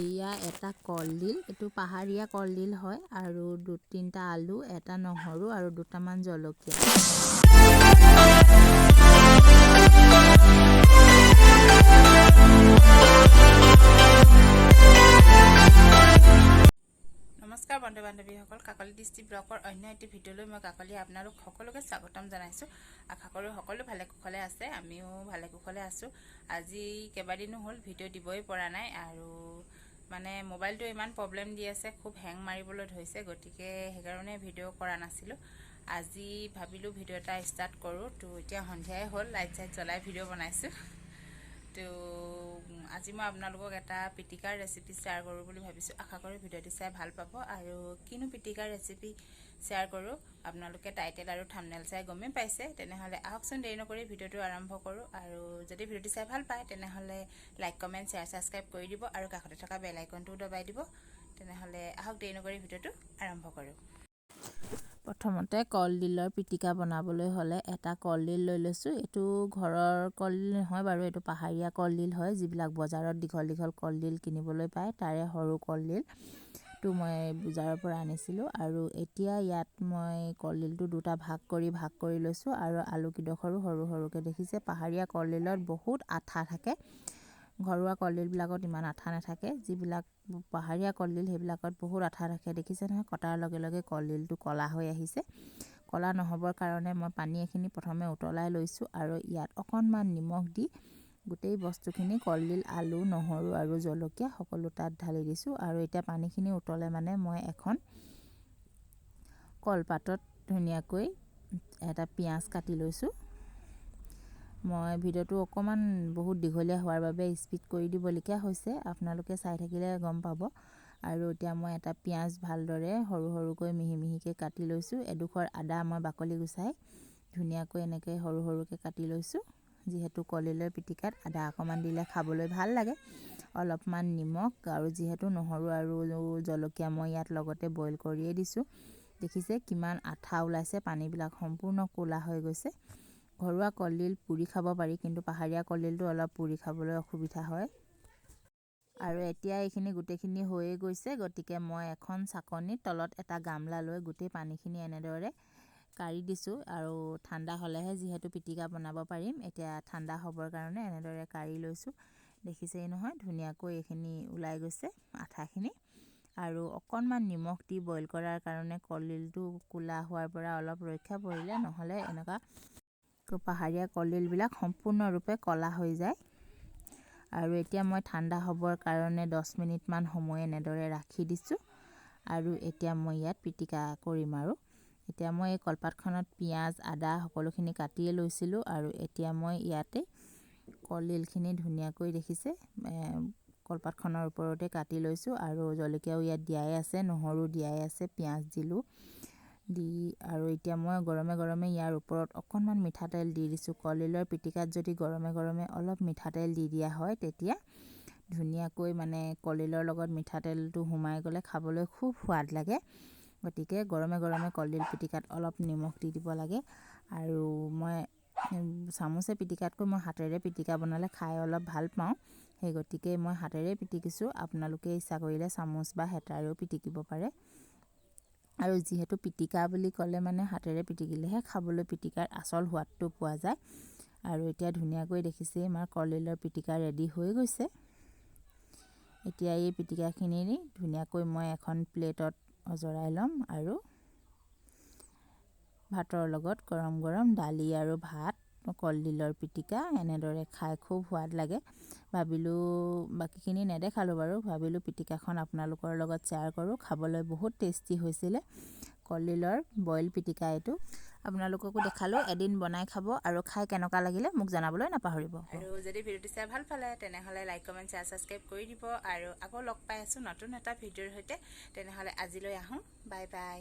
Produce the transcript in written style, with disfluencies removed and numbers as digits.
এয়া এটা কলডিল, এইটো পাহাৰীয়া কলডিল হয় আৰু 2-3টা আলু, এটা নহৰু আৰু 2টামান জলকীয়া। নমস্কাৰ বন্ধু বান্ধৱীসকল, কাকলি ডিষ্ট্ৰিক্ট ব্লকৰ অন্য এটি ভিডিঅ'লৈ মই কাকলি আপোনালোক সকলোকে স্বাগতম জনাইছোঁ। আশা কৰোঁ সকলো ভালে কুশলে আছে, আমিও ভালে কুশলে আছোঁ। আজি কেইবাদিনো হ'ল ভিডিঅ' দিবই পৰা নাই আৰু মানে মোবাইলটো ইমান প্ৰব্লেম দি আছে, খুব হেং মাৰিবলৈ ধৰিছে, গতিকে সেইকাৰণে ভিডিঅ' কৰা নাছিলোঁ। আজি ভাবিলোঁ ভিডিঅ' এটা ষ্টাৰ্ট কৰোঁ। তো এতিয়া সন্ধিয়াই হ'ল, লাইট চাইট জ্বলাই ভিডিঅ' বনাইছোঁ। তো আজি মই আপোনালোকক এটা পিটিকাৰ ৰেচিপি শ্বেয়াৰ কৰোঁ বুলি ভাবিছোঁ। আশা কৰোঁ ভিডিঅ'টো চাই ভাল পাব। আৰু কিনো পিটিকাৰ ৰেচিপি শ্বেয়াৰ কৰোঁ আপোনালোকে টাইটেল আৰু থাম্বনেইল চাই গমেই পাইছে। তেনেহ'লে আহকচোন দেৰি নকৰি ভিডিঅ'টো আৰম্ভ কৰোঁ। আৰু যদি ভিডিঅ'টো চাই ভাল পায় তেনেহ'লে লাইক কমেণ্ট শ্বেয়াৰ ছাবস্ক্ৰাইব কৰি দিব আৰু কাষতে থকা বেল আইকনটোও দবাই দিব। তেনেহ'লে আহক দেৰি নকৰি ভিডিঅ'টো আৰম্ভ কৰোঁ। প্ৰথমতে কলডিলৰ পিটিকা বনাবলৈ হ'লে এটা কলডিল লৈ লৈছোঁ। এইটো ঘৰৰ কলডিল নহয় বাৰু, এইটো পাহাৰীয়া কলডিল হয়, যিবিলাক বজাৰত দীঘল দীঘল কলডিল কিনিবলৈ পায়, তাৰে সৰু কলডিলটো মই বজাৰৰ পৰা আনিছিলোঁ। আৰু এতিয়া ইয়াত মই কলডিলটো 2টা ভাগ কৰি লৈছোঁ আৰু আলুকেইডোখৰো সৰু সৰুকৈ। দেখিছে, পাহাৰীয়া কলডিলত বহুত আঠা থাকে, ঘৰুৱা কলডিলবিলাকত ইমান আঠা নাথাকে। যিবিলাক পাহাৰীয়া কলডিল সেইবিলাকত বহুত আঠা থাকে। দেখিছে নহয়, কটাৰ লগে লগে কলডিলটো ক'লা হৈ আহিছে। ক'লা নহ'বৰ কাৰণে মই পানী এখিনি প্ৰথমে উতলাই লৈছোঁ আৰু ইয়াত অকণমান নিমখ দি গোটেই বস্তুখিনি কলডিল, আলু, নহৰু আৰু জলকীয়া সকলো তাত ঢালি দিছোঁ। আৰু এতিয়া পানীখিনি উতলে মানে মই এখন কলপাতত ধুনীয়াকৈ এটা পিঁয়াজ কাটি লৈছোঁ। মই ভিডিঅ'টো অকণমান বহুত দীঘলীয়া হোৱাৰ বাবে স্পীড কৰি দিবলগীয়া হৈছে, আপোনালোকে চাই থাকিলে গম পাব। আৰু এতিয়া মই এটা পিঁয়াজ ভালদৰে সৰু সৰুকৈ মিহি মিহিকৈ কাটি লৈছোঁ। এডোখৰ আদা মই বাকলি গুচাই ধুনীয়াকৈ এনেকৈ সৰু সৰুকৈ কাটি লৈছোঁ। যিহেতু কলডিলৰ পিটিকাত আদা অকণমান দিলে খাবলৈ ভাল লাগে। অলপমান নিমখ আৰু যিহেতু নহৰু আৰু জলকীয়া মই ইয়াত লগতে বইল কৰিয়ে দিছোঁ। দেখিছে কিমান আঠা ওলাইছে, পানীবিলাক সম্পূৰ্ণ ক'লা হৈ গৈছে। ঘৰুৱা কলডিল পুৰি খাব পাৰি, কিন্তু পাহাৰীয়া কলডিলটো অলপ পুৰি খাবলৈ অসুবিধা হয়। আৰু এতিয়া এইখিনি গোটেইখিনি হৈয়ে গৈছে, গতিকে মই এখন চাকনিত তলত এটা গামলা লৈ গোটেই পানীখিনি এনেদৰে কাঢ়ি দিছোঁ। আৰু ঠাণ্ডা হ'লেহে যিহেতু পিটিকা বনাব পাৰিম, এতিয়া ঠাণ্ডা হ'বৰ কাৰণে এনেদৰে কাঢ়ি লৈছোঁ। দেখিছেই নহয়, ধুনীয়াকৈ এইখিনি ওলাই গৈছে আঠাখিনি। আৰু অকণমান নিমখ দি বইল কৰাৰ কাৰণে কলডিলটো ক'লা হোৱাৰ পৰা অলপ ৰক্ষা পৰিলে, নহ'লে এনেকুৱা পাহাৰীয়া কলডিলবিলাক সম্পূৰ্ণৰূপে ক'লা হৈ যায়। আৰু এতিয়া মই ঠাণ্ডা হ'বৰ কাৰণে 10 মিনিটমান সময় এনেদৰে ৰাখি দিছোঁ। আৰু এতিয়া মই ইয়াত পিটিকা কৰিম। আৰু এতিয়া মই এই কলপাতখনত পিঁয়াজ, আদা সকলোখিনি কাটিয়ে লৈছিলোঁ। আৰু এতিয়া মই ইয়াতে কলডিলখিনি ধুনীয়াকৈ দেখিছে কলপাতখনৰ ওপৰতে কাটি লৈছোঁ। আৰু জলকীয়াও ইয়াত দিয়াই আছে, নহৰু দিয়াই আছে, পিঁয়াজ দিলোঁ দি। আৰু এতিয়া মই গৰমে গৰমে ইয়াৰ ওপৰত অকণমান মিঠাতেল দি দিছোঁ। কলডিলৰ পিটিকাত যদি গৰমে গৰমে অলপ মিঠাতেল দি দিয়া হয়, তেতিয়া ধুনীয়াকৈ মানে কলডিলৰ লগত মিঠাতেলটো সোমাই গ'লে খাবলৈ খুব সোৱাদ লাগে। গতিকে গৰমে গৰমে কলডিল পিটিকাত অলপ নিমখ দি দিব লাগে। আৰু মই চামুচে পিটিকাতকৈ মই হাতেৰে পিটিকা বনালে খাই অলপ ভাল পাওঁ, সেই গতিকে মই হাতেৰে পিটিকিছোঁ। আপোনালোকে ইচ্ছা কৰিলে চামুচ বা হেতাৰেও পিটিকিব পাৰে। আৰু যিহেতু পিটিকা বুলি ক'লে মানে হাতেৰে পিটিকিলেহে খাবলৈ পিটিকাৰ আচল সোৱাদটো পোৱা যায়। আৰু এতিয়া ধুনীয়াকৈ দেখিছে আমাৰ কলডিলৰ পিটিকা ৰেডি হৈ গৈছে। এতিয়া এই পিটিকাখিনি ধুনীয়াকৈ মই এখন প্লেটত অজৰাই ল'ম আৰু ভাতৰ লগত গৰম গৰম দালি আৰু ভাত, কলডিলৰ পিটিকা এনেদৰে খাই খুব সোৱাদ লাগে। ভাবিলোঁ বাকীখিনি নেদেখালোঁ বাৰু, ভাবিলোঁ পিটিকাখন আপোনালোকৰ লগত শ্বেয়াৰ কৰোঁ। খাবলৈ বহুত টেষ্টি হৈছিলে কলডিলৰ বইল পিটিকা এইটো। আপোনালোককো দেখালোঁ, এদিন বনাই খাব আৰু খাই কেনেকুৱা লাগিলে মোক জনাবলৈ নাপাহৰিব। আৰু যদি ভিডিঅ'টো চাই ভাল পালে তেনেহ'লে লাইক কমেণ্ট শ্বেয়াৰ ছাবস্ক্ৰাইব কৰি দিব। আৰু আকৌ লগ পাই আছোঁ নতুন এটা ভিডিঅ'ৰ সৈতে। তেনেহ'লে আজিলৈ আহোঁ, বাই বাই।